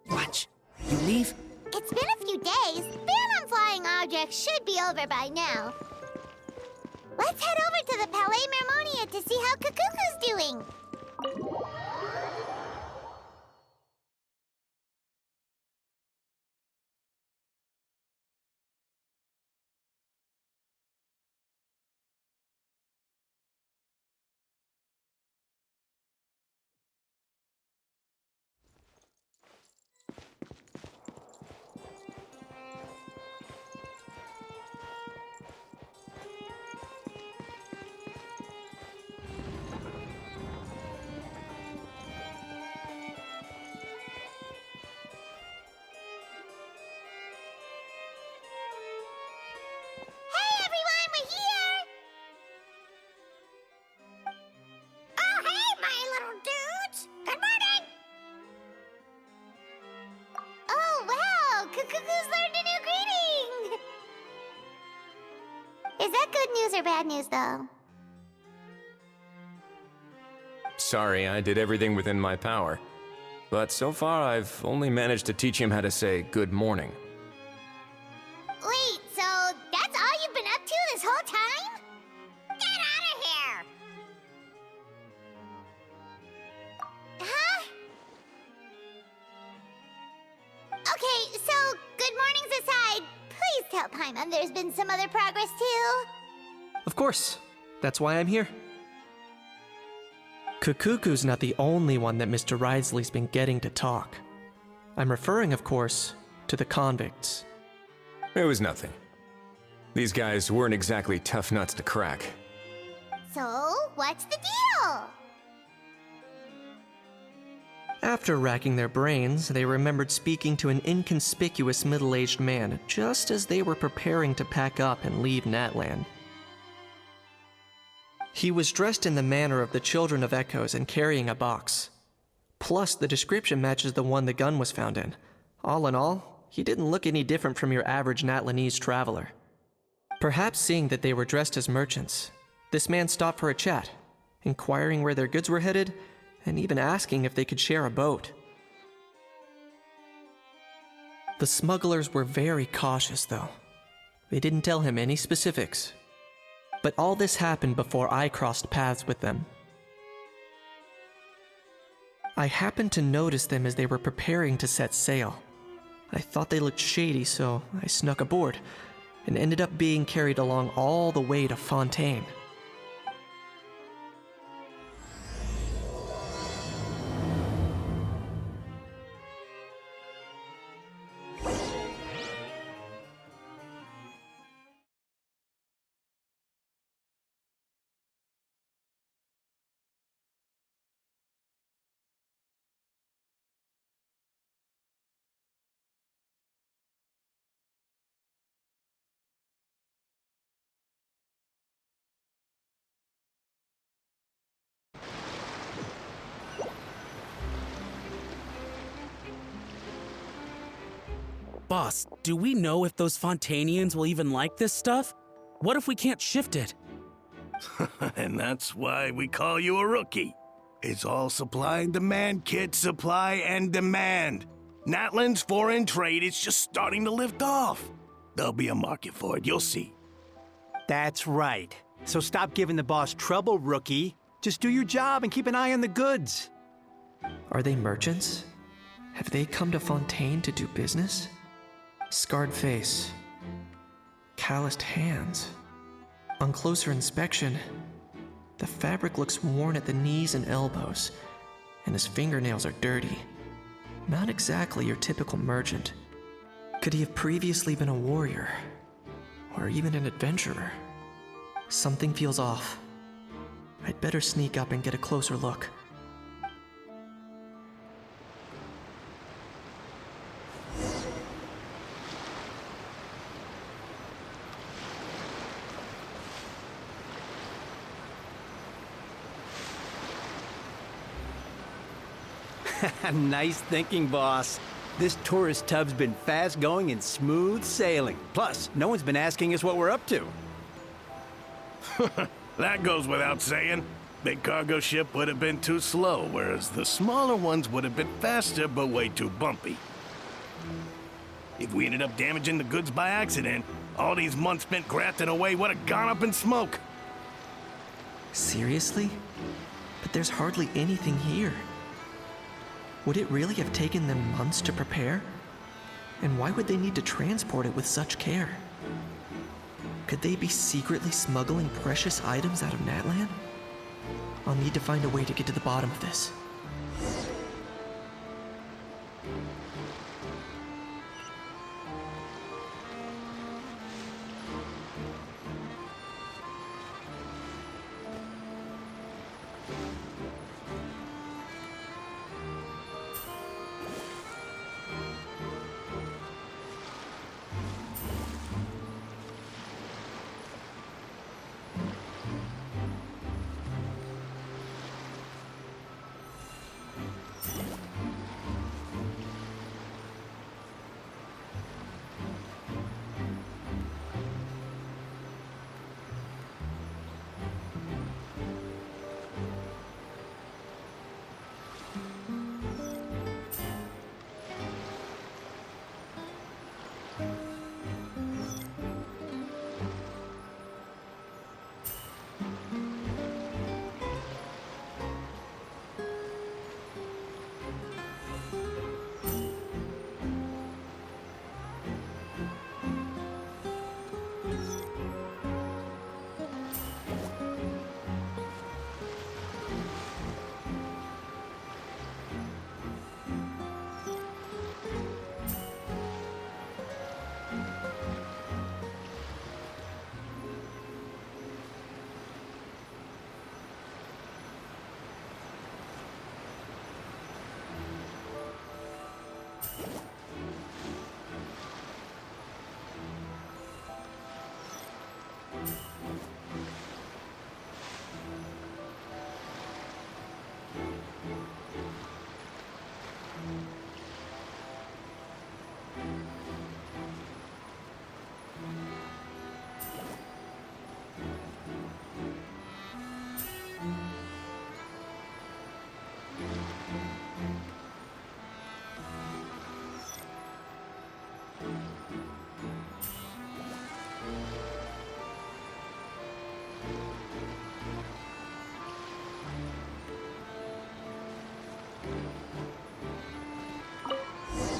Watch. You leave? It's been a few days. Ban on flying objects should be over by now. Let's head over to the Palais Mermonia to see how Kukuku's doing. Is that good news or bad news, though? Sorry, I did everything within my power. But so far, I've only managed to teach him how to say good morning. Wait, so that's all you've been up to this whole time? Get out of here! Huh? Okay, so good mornings aside, please tell Paimon there's been some other progress too. Of course. That's why I'm here. Kukuku's not the only one that Mr. Ridesley's been getting to talk. I'm referring, of course, to the convicts. It was nothing. These guys weren't exactly tough nuts to crack. So, what's the deal? After racking their brains, they remembered speaking to an inconspicuous middle-aged man just as they were preparing to pack up and leave Natlan. He was dressed in the manner of the children of Echoes and carrying a box. Plus, the description matches the one the gun was found in. All in all, he didn't look any different from your average Natlanese traveler. Perhaps seeing that they were dressed as merchants, this man stopped for a chat, inquiring where their goods were headed, and even asking if they could share a boat. The smugglers were very cautious, though. They didn't tell him any specifics. But all this happened before I crossed paths with them. I happened to notice them as they were preparing to set sail. I thought they looked shady, so I snuck aboard, and ended up being carried along all the way to Fontaine. Boss, do we know if those Fontanians will even like this stuff? What if we can't shift it? And that's why we call you a rookie. It's all supply and demand, kid. Supply and demand. Natlan's foreign trade is just starting to lift off. There'll be a market for it, you'll see. That's right. So stop giving the boss trouble, rookie. Just do your job and keep an eye on the goods. Are they merchants? Have they come to Fontaine to do business? Scarred face. Calloused hands. On closer inspection, the fabric looks worn at the knees and elbows, and his fingernails are dirty. Not exactly your typical merchant. Could he have previously been a warrior? Or even an adventurer? Something feels off. I'd better sneak up and get a closer look. Nice thinking, boss. This tourist tub's been fast going and smooth sailing. Plus, no one's been asking us what we're up to. That goes without saying. Big cargo ship would have been too slow, whereas the smaller ones would have been faster but way too bumpy. If we ended up damaging the goods by accident, all these months spent grafting away would have gone up in smoke. Seriously? But there's hardly anything here. Would it really have taken them months to prepare? And why would they need to transport it with such care? Could they be secretly smuggling precious items out of Natlan? I'll need to find a way to get to the bottom of this.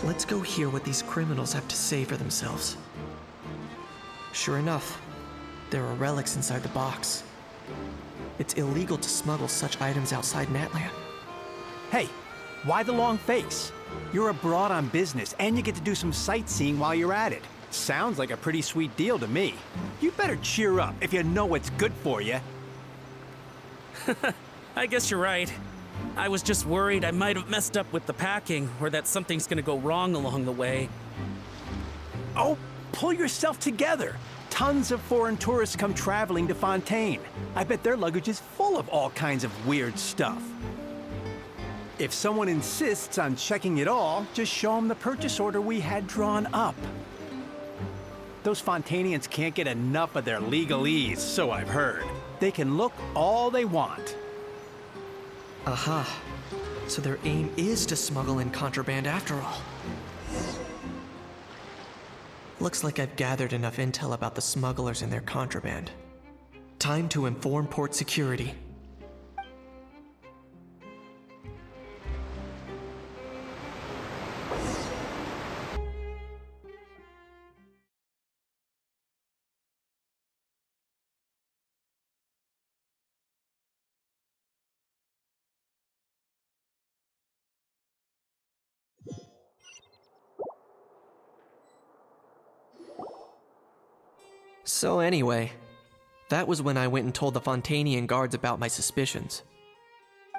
Let's go hear what these criminals have to say for themselves. Sure enough, there are relics inside the box. It's illegal to smuggle such items outside Natlan. Hey, why the long face? You're abroad on business, and you get to do some sightseeing while you're at it. Sounds like a pretty sweet deal to me. You better cheer up if you know what's good for you. I guess you're right. I was just worried I might have messed up with the packing, or that something's gonna go wrong along the way. Oh, pull yourself together. Tons of foreign tourists come traveling to Fontaine. I bet their luggage is full of all kinds of weird stuff. If someone insists on checking it all, just show them the purchase order we had drawn up. Those Fontainians can't get enough of their legalese, so I've heard. They can look all they want. Aha. So their aim is to smuggle in contraband after all. Looks like I've gathered enough intel about the smugglers and their contraband. Time to inform port security. So anyway, that was when I went and told the Fontainian guards about my suspicions.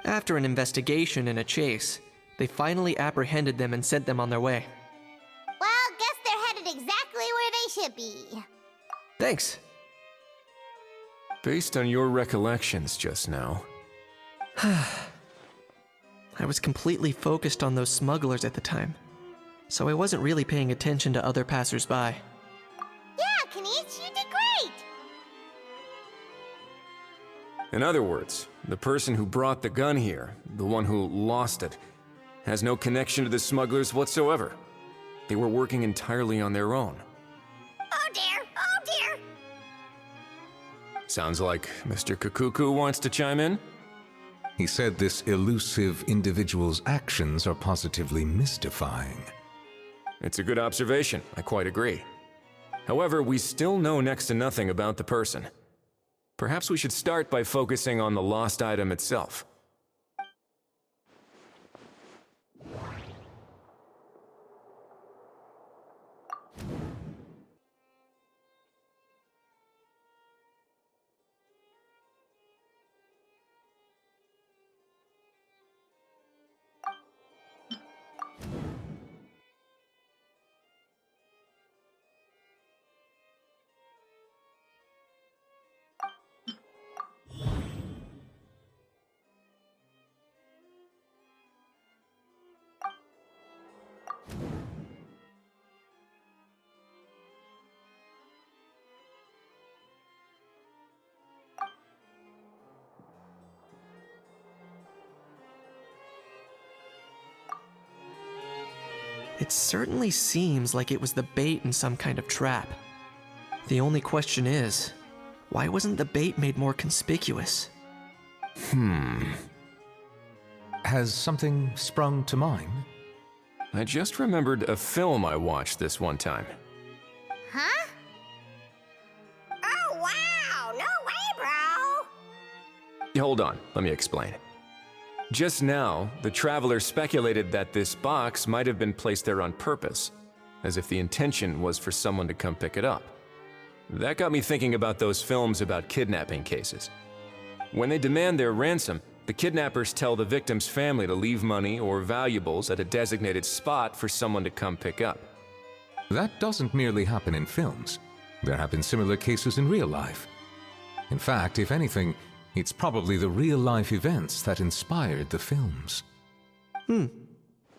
After an investigation and a chase, they finally apprehended them and sent them on their way. Well, guess they're headed exactly where they should be. Thanks. Based on your recollections just now, I was completely focused on those smugglers at the time, so I wasn't really paying attention to other passersby. Yeah, Kanish, you did great! In other words, the person who brought the gun here, the one who lost it, has no connection to the smugglers whatsoever. They were working entirely on their own. Oh dear, oh dear! Sounds like Mr. Kakuku wants to chime in? He said this elusive individual's actions are positively mystifying. It's a good observation, I quite agree. However, we still know next to nothing about the person. Perhaps we should start by focusing on the lost item itself. It certainly seems like it was the bait in some kind of trap. The only question is, why wasn't the bait made more conspicuous? Has something sprung to mind? I just remembered a film I watched this one time. Huh? Oh wow, no way, bro! Hold on, let me explain. Just now, the traveler speculated that this box might have been placed there on purpose, as if the intention was for someone to come pick it up. That got me thinking about those films about kidnapping cases. When they demand their ransom, the kidnappers tell the victim's family to leave money or valuables at a designated spot for someone to come pick up. That doesn't merely happen in films. There have been similar cases in real life. In fact, if anything, it's probably the real-life events that inspired the films.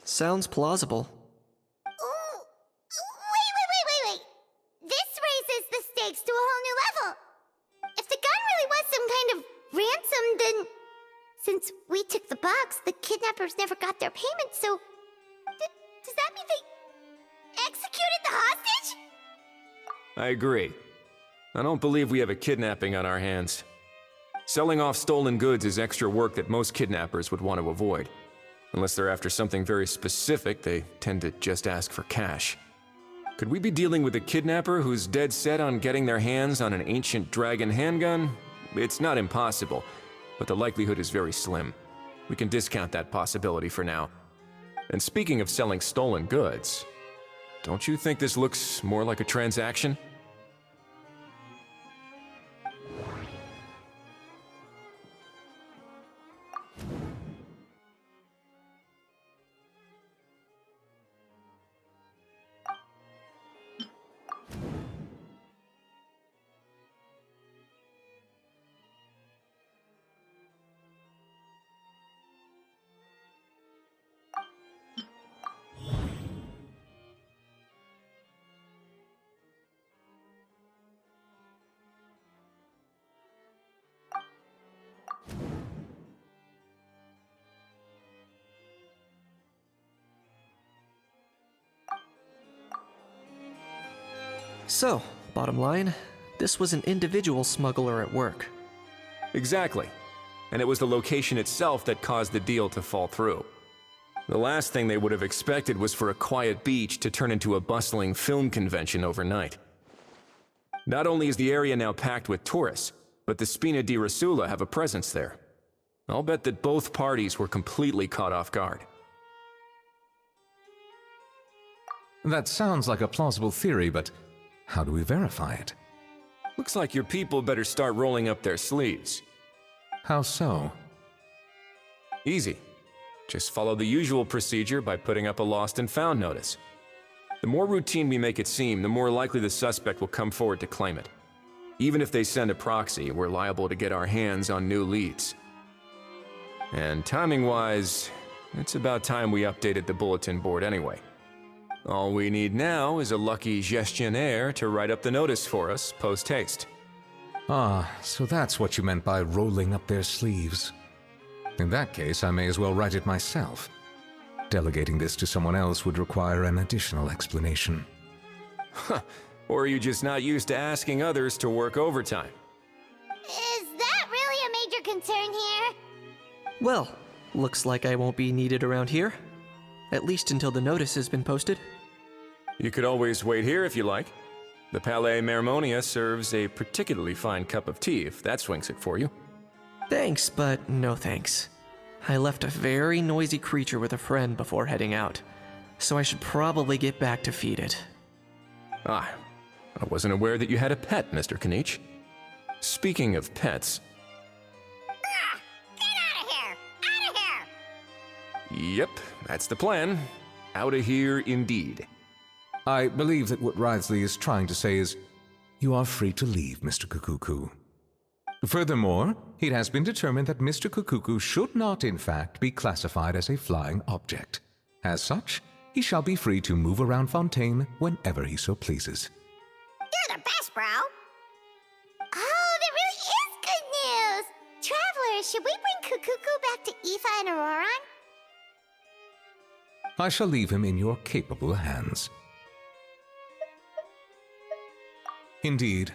Sounds plausible. Ooh, wait! This raises the stakes to a whole new level. If the gun really was some kind of ransom, then since we took the box, the kidnappers never got their payment, so does that mean they executed the hostage? I agree. I don't believe we have a kidnapping on our hands. Selling off stolen goods is extra work that most kidnappers would want to avoid. Unless they're after something very specific, they tend to just ask for cash. Could we be dealing with a kidnapper who's dead set on getting their hands on an ancient dragon handgun? It's not impossible, but the likelihood is very slim. We can discount that possibility for now. And speaking of selling stolen goods, don't you think this looks more like a transaction? So, bottom line, this was an individual smuggler at work. Exactly. And it was the location itself that caused the deal to fall through. The last thing they would have expected was for a quiet beach to turn into a bustling film convention overnight. Not only is the area now packed with tourists, but the Spina di Rosula have a presence there. I'll bet that both parties were completely caught off guard. That sounds like a plausible theory, but how do we verify it? Looks like your people better start rolling up their sleeves. How so? Easy. Just follow the usual procedure by putting up a lost and found notice. The more routine we make it seem, the more likely the suspect will come forward to claim it. Even if they send a proxy, we're liable to get our hands on new leads. And timing-wise, It's about time we updated the bulletin board anyway. All we need now is a lucky gestionnaire to write up the notice for us post-haste. Ah, so that's what you meant by rolling up their sleeves. In that case, I may as well write it myself. Delegating this to someone else would require an additional explanation. Or are you just not used to asking others to work overtime? Is that really a major concern here? Well, looks like I won't be needed around here. At least until the notice has been posted. You could always wait here if you like. The Palais Mermonia serves a particularly fine cup of tea if that swings it for you. Thanks, but no thanks. I left a very noisy creature with a friend before heading out, so I should probably get back to feed it. Ah, I wasn't aware that you had a pet, Mr. Kanich. Speaking of pets... Get out of here! Out of here! Yep, that's the plan. Out of here indeed. I believe that what Wriothesley is trying to say is, you are free to leave, Mr. Kukuku. Furthermore, it has been determined that Mr. Kukuku should not, in fact, be classified as a flying object. As such, he shall be free to move around Fontaine whenever he so pleases. You're the best, bro! Oh, that really is good news! Travelers, should we bring Kukuku back to Aoife and Auroron? I shall leave him in your capable hands. Indeed.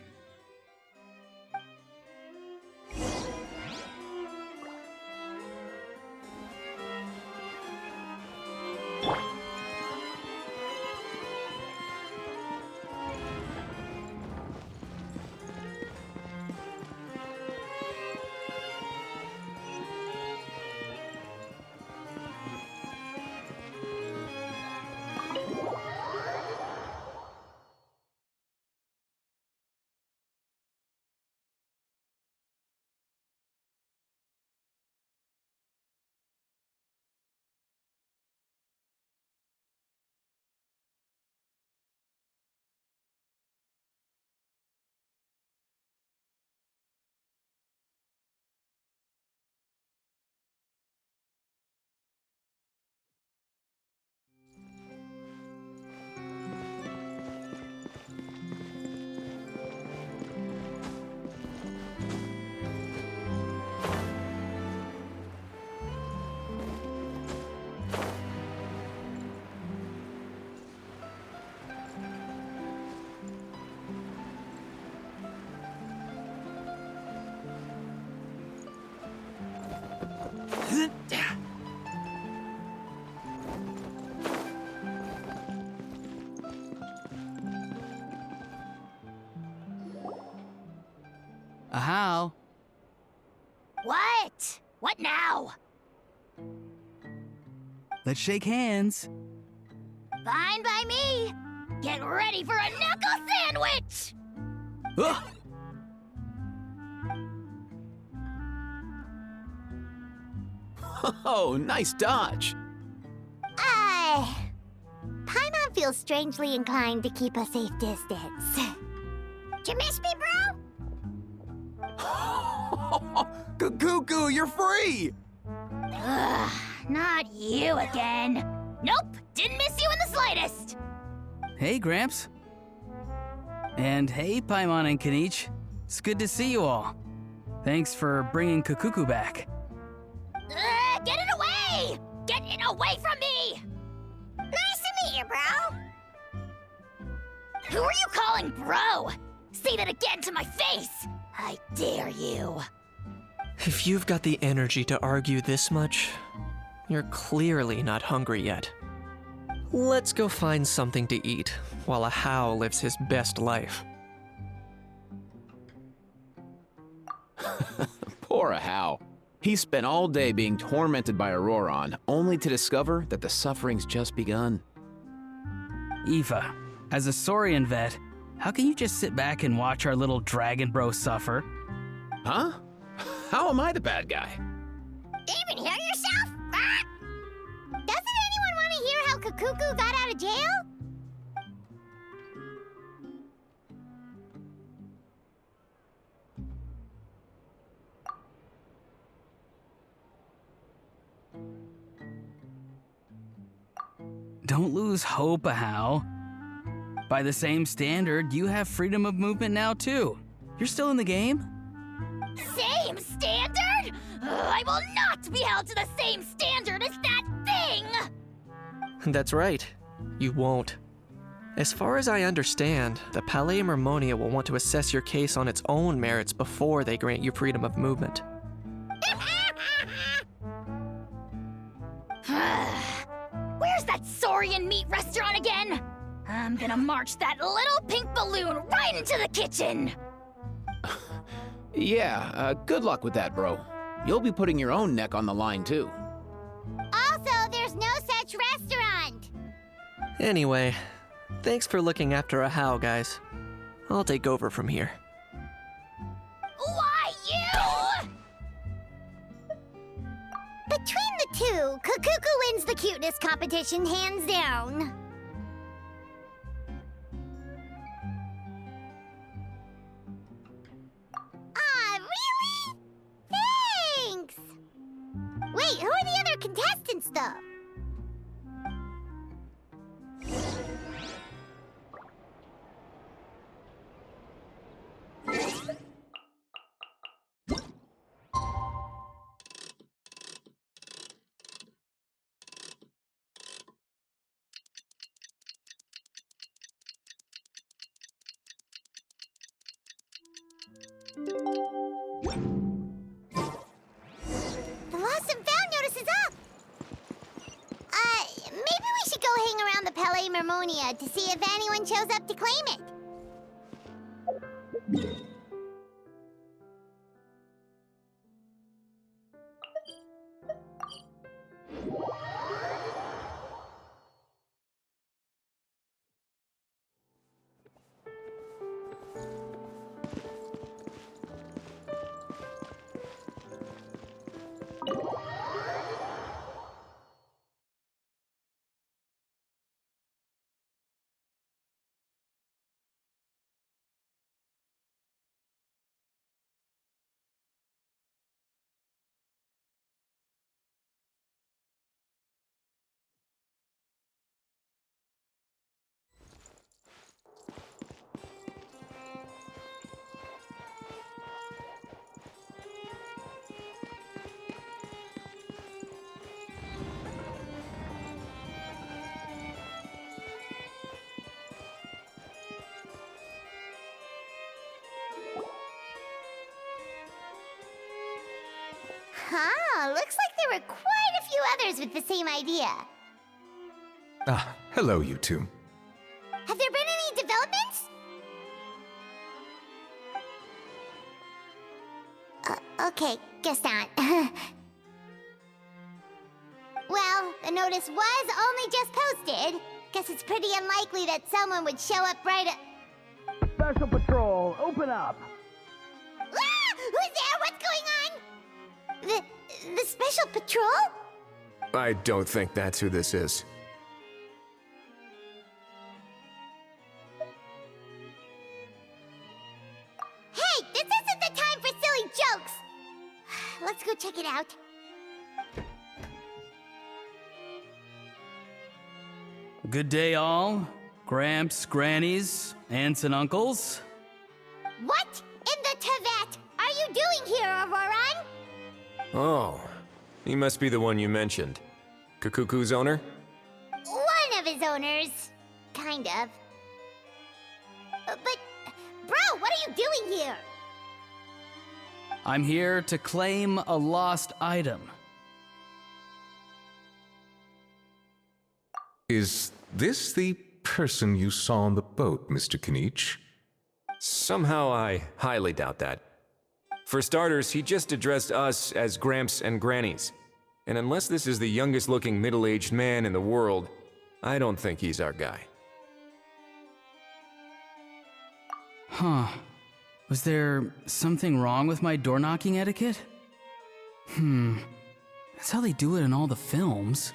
How? What? What now? Let's shake hands. Fine by me! Get ready for a knuckle sandwich! Ugh! Oh, nice dodge. Paimon feels strangely inclined to keep a safe distance. Did you miss me, bro? Cuckoo, you're free! Ugh, not you again. Nope, didn't miss you in the slightest. Hey, Gramps. And hey, Paimon and Kanich. It's good to see you all. Thanks for bringing Kukuku back. Get it away! Get it away from me! Nice to meet you, bro. Who are you calling bro? Say that again to my face! I dare you. If you've got the energy to argue this much, you're clearly not hungry yet. Let's go find something to eat while a How lives his best life. Poor How. He spent all day being tormented by Auroron, only to discover that the suffering's just begun. Aoife, as a Saurian vet, how can you just sit back and watch our little dragon bro suffer? Huh? How am I the bad guy? Even hear yourself? Ah! Doesn't anyone want to hear how Kukuku got out of jail? Don't lose hope, How. By the same standard, you have freedom of movement now, too. You're still in the game? Same standard? I will not be held to the same standard as that thing! That's right. You won't. As far as I understand, the Palais Mermonia will want to assess your case on its own merits before they grant you freedom of movement. Where's that Saurian meat restaurant again? I'm gonna march that little pink balloon right into the kitchen! Yeah, good luck with that, bro. You'll be putting your own neck on the line, too. Also, there's no such restaurant! Anyway, thanks for looking after a How, guys. I'll take over from here. Why, you? Between the two, Kukuku wins the cuteness competition hands down. Ah, really? Thanks! Wait, who are the other contestants, though? The lost and found notice is up! Maybe we should go hang around the Palais Mermonia to see if anyone shows up to claim it. Huh, looks like there were quite a few others with the same idea. Ah, hello, you two. Have there been any developments? Okay, guess not. Well, the notice was only just posted. Guess it's pretty unlikely that someone would show up right at... Special Patrol, open up! Ah! Who's there? What's going on? The Special Patrol? I don't think that's who this is. Hey, this isn't the time for silly jokes! Let's go check it out. Good day, all. Gramps, grannies, aunts, and uncles. What in the Tevat are you doing here, Auroran? Oh, he must be the one you mentioned. Kukuku's owner? One of his owners. Kind of. But, bro, what are you doing here? I'm here to claim a lost item. Is this the person you saw on the boat, Mr. Kinich? Somehow I highly doubt that. For starters, he just addressed us as Gramps and Grannies. And unless this is the youngest looking middle-aged man in the world, I don't think he's our guy. Huh. Was there something wrong with my door-knocking etiquette? That's how they do it in all the films.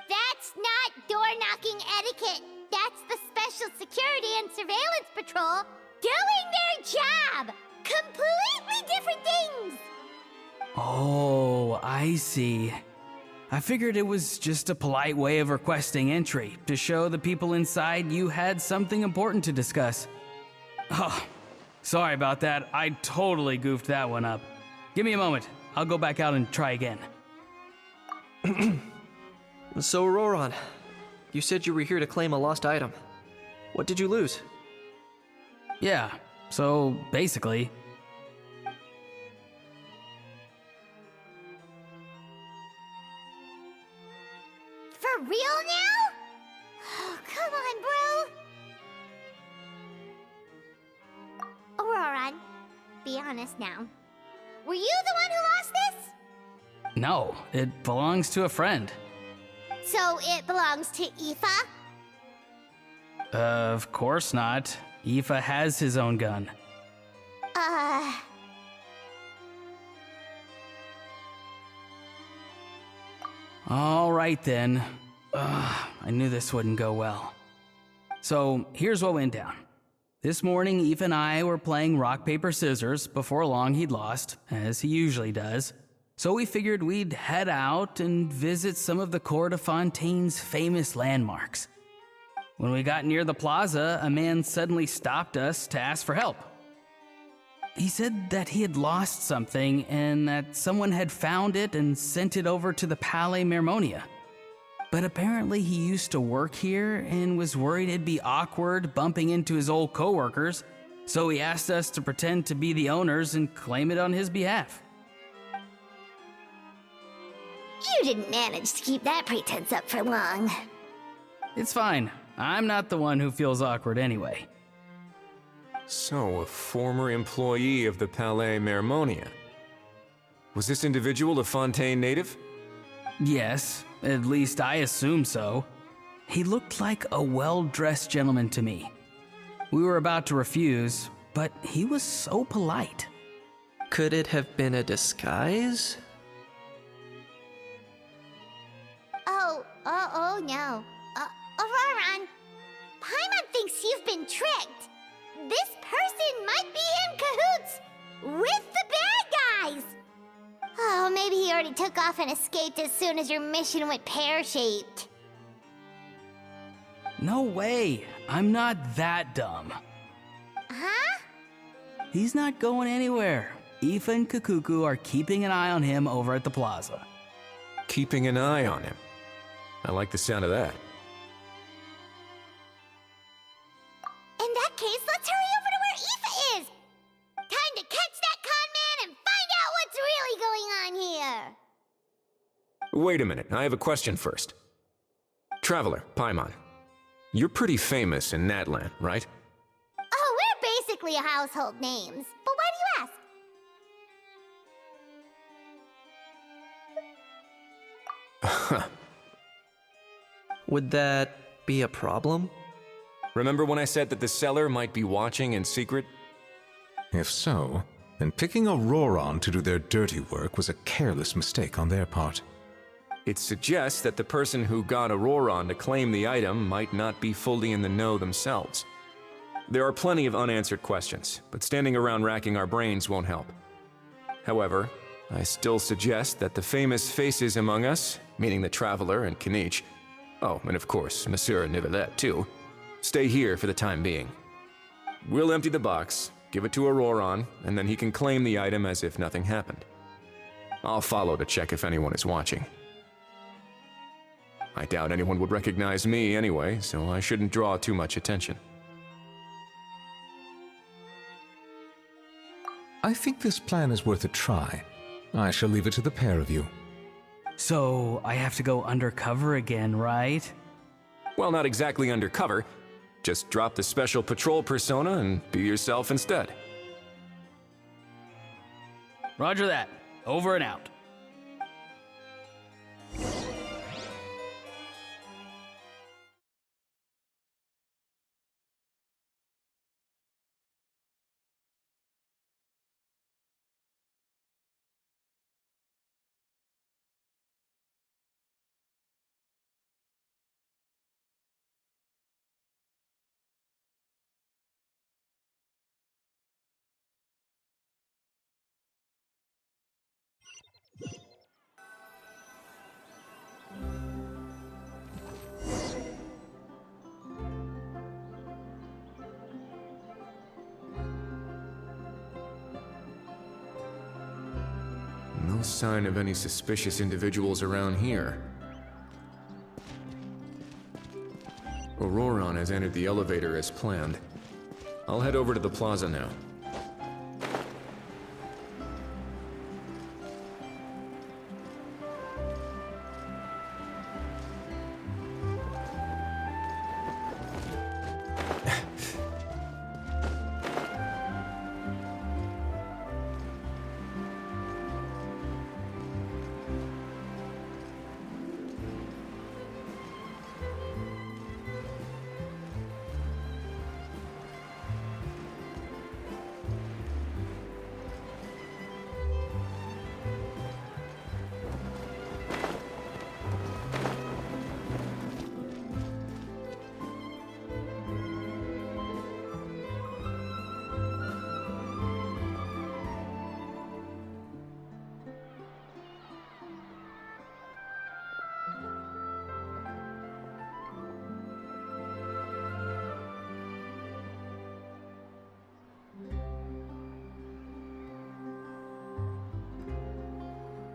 That's not door-knocking etiquette. That's the Special Security and Surveillance Patrol doing their job! Completely different things! Oh, I see. I figured it was just a polite way of requesting entry to show the people inside you had something important to discuss. Oh, sorry about that. I totally goofed that one up. Give me a moment. I'll go back out and try again. So, Roron, you said you were here to claim a lost item. What did you lose? Yeah, so basically, For real now? Oh, come on, bro. Auroran, be honest now. Were you the one who lost this? no, it belongs to a friend. So it belongs to Aoife? Of course not. Aoife has his own gun. All right then. I knew this wouldn't go well. So here's what went down. This morning, Aoife and I were playing rock, paper, scissors. Before long, he'd lost, as he usually does. So we figured we'd head out and visit some of the Cour de Fontaine's famous landmarks. When we got near the plaza, a man suddenly stopped us to ask for help. He said that he had lost something and that someone had found it and sent it over to the Palais Mermonia. But apparently he used to work here and was worried it'd be awkward bumping into his old coworkers, so he asked us to pretend to be the owners and claim it on his behalf. You didn't manage to keep that pretense up for long. It's fine. I'm not the one who feels awkward anyway. So, a former employee of the Palais Mermonia. Was this individual a Fontaine native? Yes, at least I assume so. He looked like a well-dressed gentleman to me. We were about to refuse, but he was so polite. Could it have been a disguise? Oh no. Auroran, Paimon thinks you've been tricked. This person might be in cahoots with the bad guys. Oh, maybe he already took off and escaped as soon as your mission went pear-shaped. No way. I'm not that dumb. Huh? He's not going anywhere. Aoife and Kakuku are keeping an eye on him over at the plaza. Keeping an eye on him. I like the sound of that. In that case, let's hurry over to where Aoife is. Time to catch that con man and find out what's really going on here. Wait a minute, I have a question first. Traveler, Paimon, you're pretty famous in Natlan, right? Oh, we're basically household names. But why do you ask? Would that be a problem? Remember when I said that the seller might be watching in secret? If so, then picking Auroran to do their dirty work was a careless mistake on their part. It suggests that the person who got Auroran to claim the item might not be fully in the know themselves. There are plenty of unanswered questions, but standing around racking our brains won't help. However, I still suggest that the famous faces among us, meaning the Traveler and Kinich, oh, and of course, Monsieur Nivelette too, stay here for the time being. We'll empty the box, give it to Auroran, and then he can claim the item as if nothing happened. I'll follow to check if anyone is watching. I doubt anyone would recognize me anyway, so I shouldn't draw too much attention. I think this plan is worth a try. I shall leave it to the pair of you. So I have to go undercover again, right? Well, not exactly undercover. Just drop the special patrol persona and be yourself instead. Roger that. Over and out. No sign of any suspicious individuals around here. Auroron has entered the elevator as planned. I'll head over to the plaza now.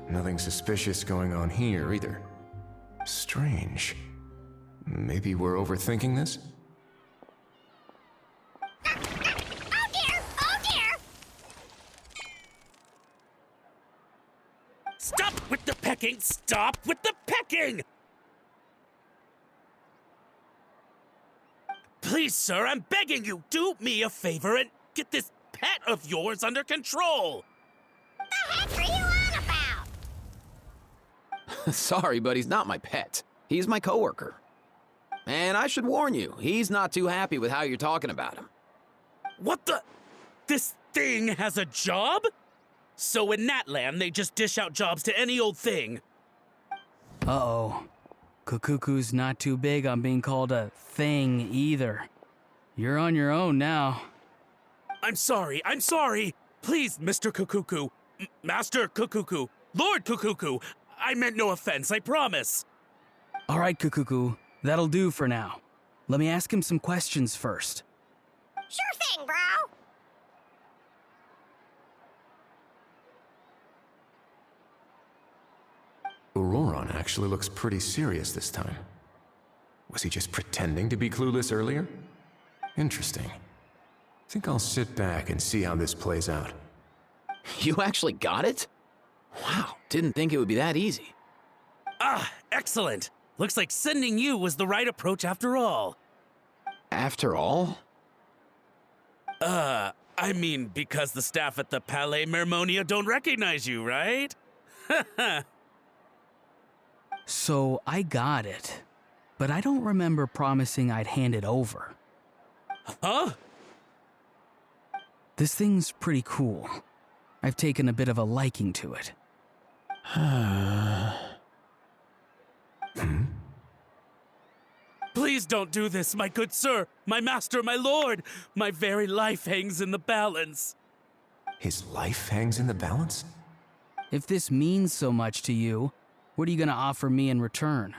Nothing suspicious going on here either. Strange. Maybe we're overthinking this? Oh dear! Oh dear! Stop with the pecking! Stop with the pecking! Please, sir, I'm begging you, do me a favor and get this pet of yours under control! The heck are you on about? Sorry, but he's not my pet. He's my coworker. And I should warn you, he's not too happy with how you're talking about him. What the? This thing has a job? So in Natland, they just dish out jobs to any old thing. Uh-oh. Kukuku's not too big on being called a thing either. You're on your own now. I'm sorry. Please, Mr. Kukuku. Master Kukuku. Lord Kukuku. I meant no offense, I promise. All right, Kukuku. That'll do for now. Let me ask him some questions first. Sure thing, bro. Auroron actually looks pretty serious this time. Was he just pretending to be clueless earlier? Interesting. Think I'll sit back and see how this plays out. You actually got it? Wow, didn't think it would be that easy. Ah, excellent. Looks like sending you was the right approach after all. After all? I mean, because the staff at the Palais Mermonia don't recognize you, right? So I got it, but I don't remember promising I'd hand it over. Huh? This thing's pretty cool. I've taken a bit of a liking to it. Please don't do this, my good sir, my master, my lord. My very life hangs in the balance. His life hangs in the balance? If this means so much to you, what are you gonna offer me in return?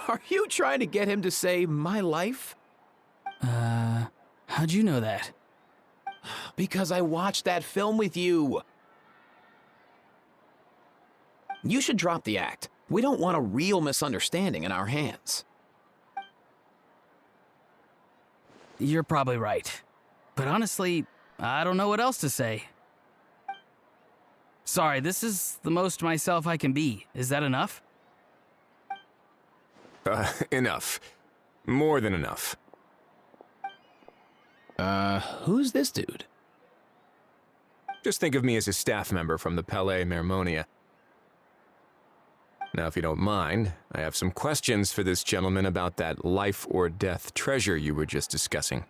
Are you trying to get him to say my life? How'd you know that? Because I watched that film with you. You should drop the act. We don't want a real misunderstanding in our hands. You're probably right. But honestly, I don't know what else to say. Sorry, this is the most myself I can be. Is that enough? Enough. More than enough. Who's this dude? Just think of me as a staff member from the Palais Mermonia. Now, if you don't mind, I have some questions for this gentleman about that life or death treasure you were just discussing.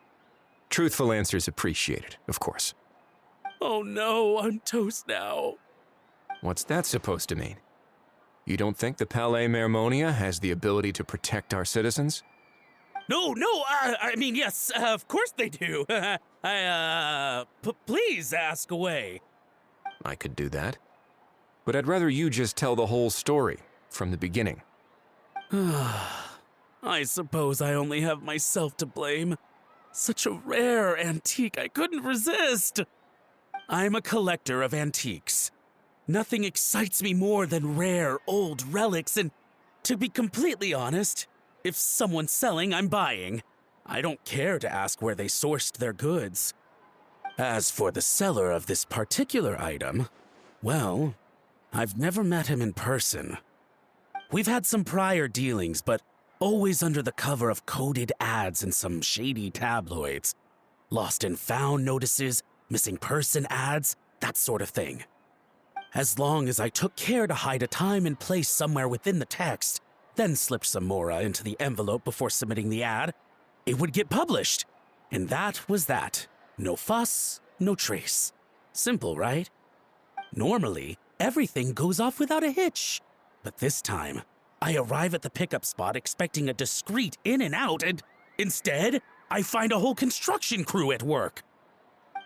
Truthful answers appreciated, of course. Oh no, I'm toast now. What's that supposed to mean? You don't think the Palais Mermonia has the ability to protect our citizens? No, I mean, yes, of course they do. Please ask away. I could do that. But I'd rather you just tell the whole story, from the beginning. I suppose I only have myself to blame. Such a rare antique, I couldn't resist. I'm a collector of antiques. Nothing excites me more than rare, old relics, and to be completely honest, if someone's selling, I'm buying. I don't care to ask where they sourced their goods. As for the seller of this particular item, well, I've never met him in person. We've had some prior dealings, but always under the cover of coded ads in some shady tabloids. Lost and found notices, missing person ads, that sort of thing. As long as I took care to hide a time and place somewhere within the text, then slipped some mora into the envelope before submitting the ad, it would get published. And that was that. No fuss, no trace. Simple, right? Normally, everything goes off without a hitch. But this time, I arrive at the pickup spot expecting a discreet in and out, and instead, I find a whole construction crew at work.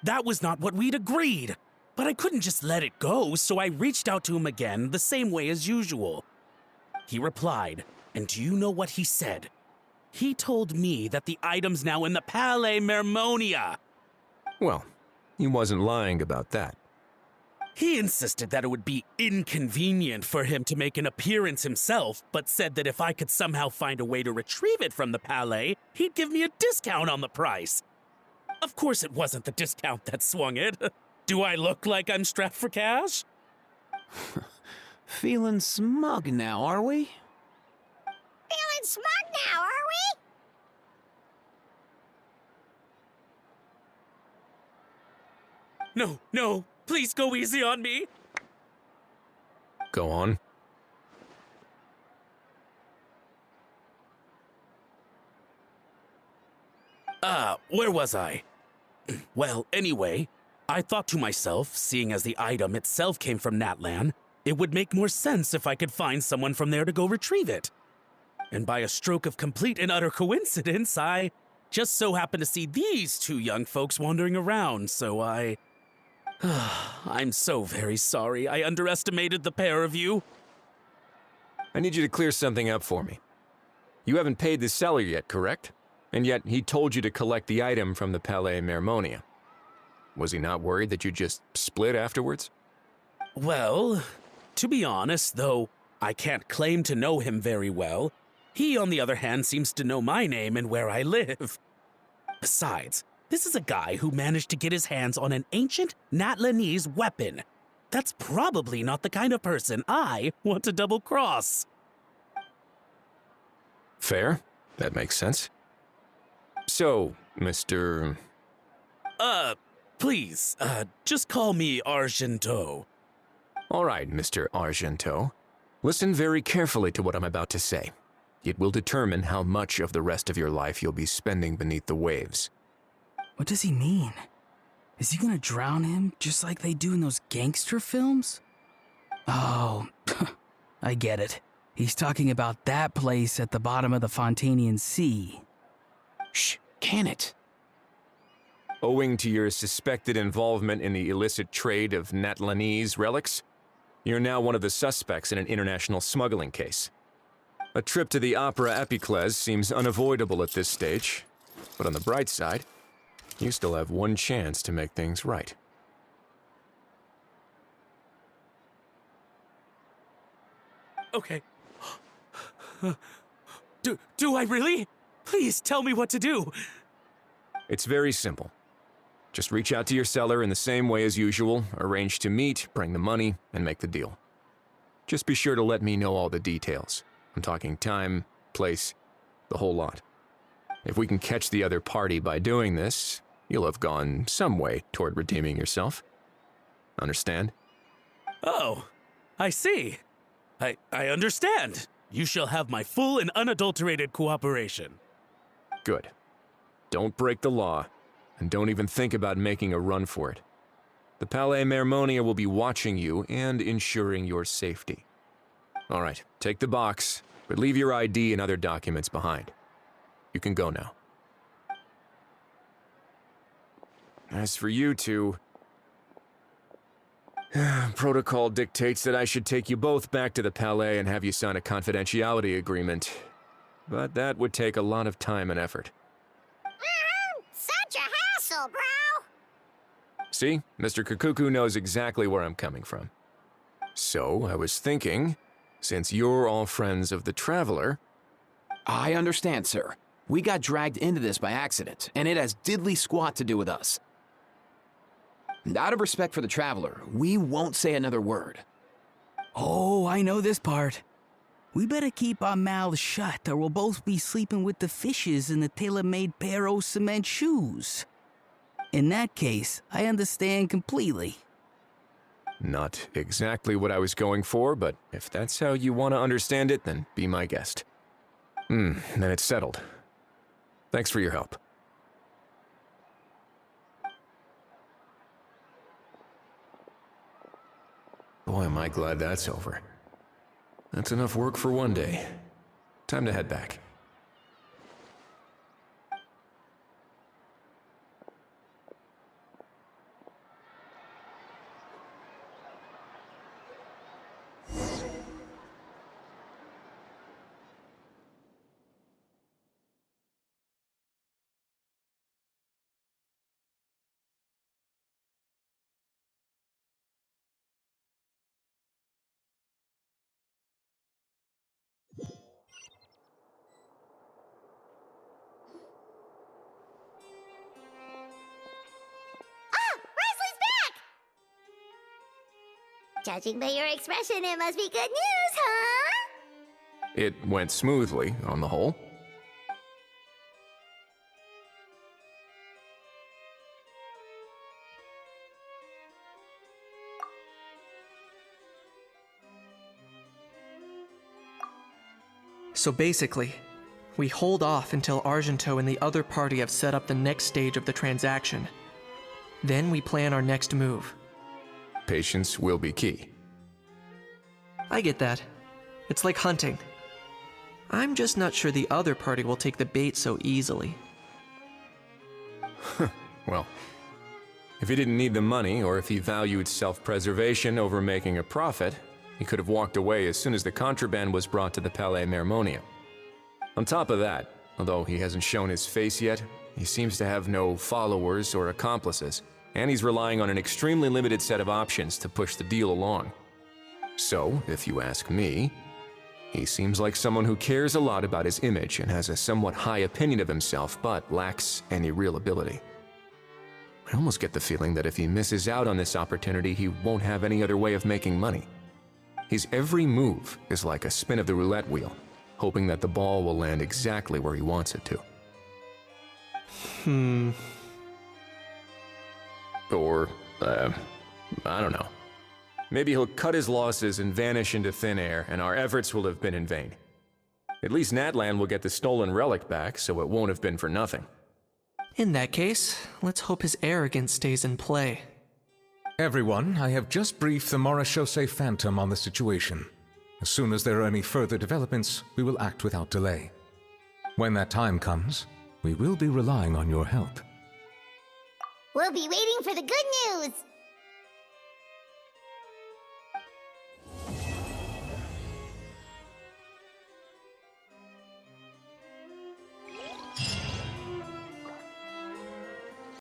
That was not what we'd agreed, but I couldn't just let it go, so I reached out to him again the same way as usual. He replied, and do you know what he said? He told me that the item's now in the Palais Mermonia. Well, he wasn't lying about that. He insisted that it would be inconvenient for him to make an appearance himself, but said that if I could somehow find a way to retrieve it from the Palais, he'd give me a discount on the price. Of course it wasn't the discount that swung it. Do I look like I'm strapped for cash? Feeling smug now, are we? Feeling smug now, are we? No, please go easy on me. Go on. Where was I? Well, anyway, I thought to myself, seeing as the item itself came from Natlan, it would make more sense if I could find someone from there to go retrieve it. And by a stroke of complete and utter coincidence, I just so happened to see these two young folks wandering around, so I'm so very sorry I underestimated the pair of you. I need you to clear something up for me. You haven't paid the seller yet, correct? And yet he told you to collect the item from the Palais Mermonia. Was he not worried that you just split afterwards? Well, to be honest, though I can't claim to know him very well, he, on the other hand, seems to know my name and where I live. Besides, this is a guy who managed to get his hands on an ancient Natlanese weapon. That's probably not the kind of person I want to double-cross. Fair. That makes sense. So, Mr. Please, just call me Argento. All right, Mr. Argento. Listen very carefully to what I'm about to say. It will determine how much of the rest of your life you'll be spending beneath the waves. What does he mean? Is he gonna drown him just like they do in those gangster films? Oh, I get it. He's talking about that place at the bottom of the Fontanian Sea. Shh, can it? Owing to your suspected involvement in the illicit trade of Natlanese relics, you're now one of the suspects in an international smuggling case. A trip to the Opera Epiclese seems unavoidable at this stage, but on the bright side, you still have one chance to make things right. Okay. Do I really? Please tell me what to do. It's very simple. Just reach out to your seller in the same way as usual, arrange to meet, bring the money, and make the deal. Just be sure to let me know all the details. I'm talking time, place, the whole lot. If we can catch the other party by doing this, you'll have gone some way toward redeeming yourself. Understand? Oh, I see. I understand. You shall have my full and unadulterated cooperation. Good. Don't break the law, and don't even think about making a run for it. The Palais Mermonia will be watching you and ensuring your safety. All right, take the box, but leave your ID and other documents behind. You can go now. As for you two, protocol dictates that I should take you both back to the Palais and have you sign a confidentiality agreement. But that would take a lot of time and effort. Such a hassle, bro! See? Mr. Kakuku knows exactly where I'm coming from. So I was thinking, since you're all friends of the Traveler... I understand, sir. We got dragged into this by accident, and it has diddly squat to do with us. And out of respect for the Traveler, we won't say another word. Oh, I know this part. We better keep our mouths shut, or we'll both be sleeping with the fishes in the tailor-made pair of cement shoes. In that case, I understand completely. Not exactly what I was going for, but if that's how you want to understand it, then be my guest. Then it's settled. Thanks for your help. Boy, am I glad that's over. That's enough work for one day. Time to head back. Judging by your expression, it must be good news, huh? It went smoothly, on the whole. So basically, we hold off until Argento and the other party have set up the next stage of the transaction. Then we plan our next move. Patience will be key. I get that. It's like hunting. I'm just not sure the other party will take the bait so easily. Well, if he didn't need the money, or if he valued self-preservation over making a profit, he could have walked away as soon as the contraband was brought to the Palais Mermonia. On top of that, although he hasn't shown his face yet, he seems to have no followers or accomplices, and he's relying on an extremely limited set of options to push the deal along. So, if you ask me, he seems like someone who cares a lot about his image and has a somewhat high opinion of himself, but lacks any real ability. I almost get the feeling that if he misses out on this opportunity, he won't have any other way of making money. His every move is like a spin of the roulette wheel, hoping that the ball will land exactly where he wants it to. Or, I don't know. Maybe he'll cut his losses and vanish into thin air, and our efforts will have been in vain. At least Natlan will get the stolen relic back, so it won't have been for nothing. In that case, let's hope his arrogance stays in play. Everyone, I have just briefed the Marechaussee Phantom on the situation. As soon as there are any further developments, we will act without delay. When that time comes, we will be relying on your help. We'll be waiting for the good news.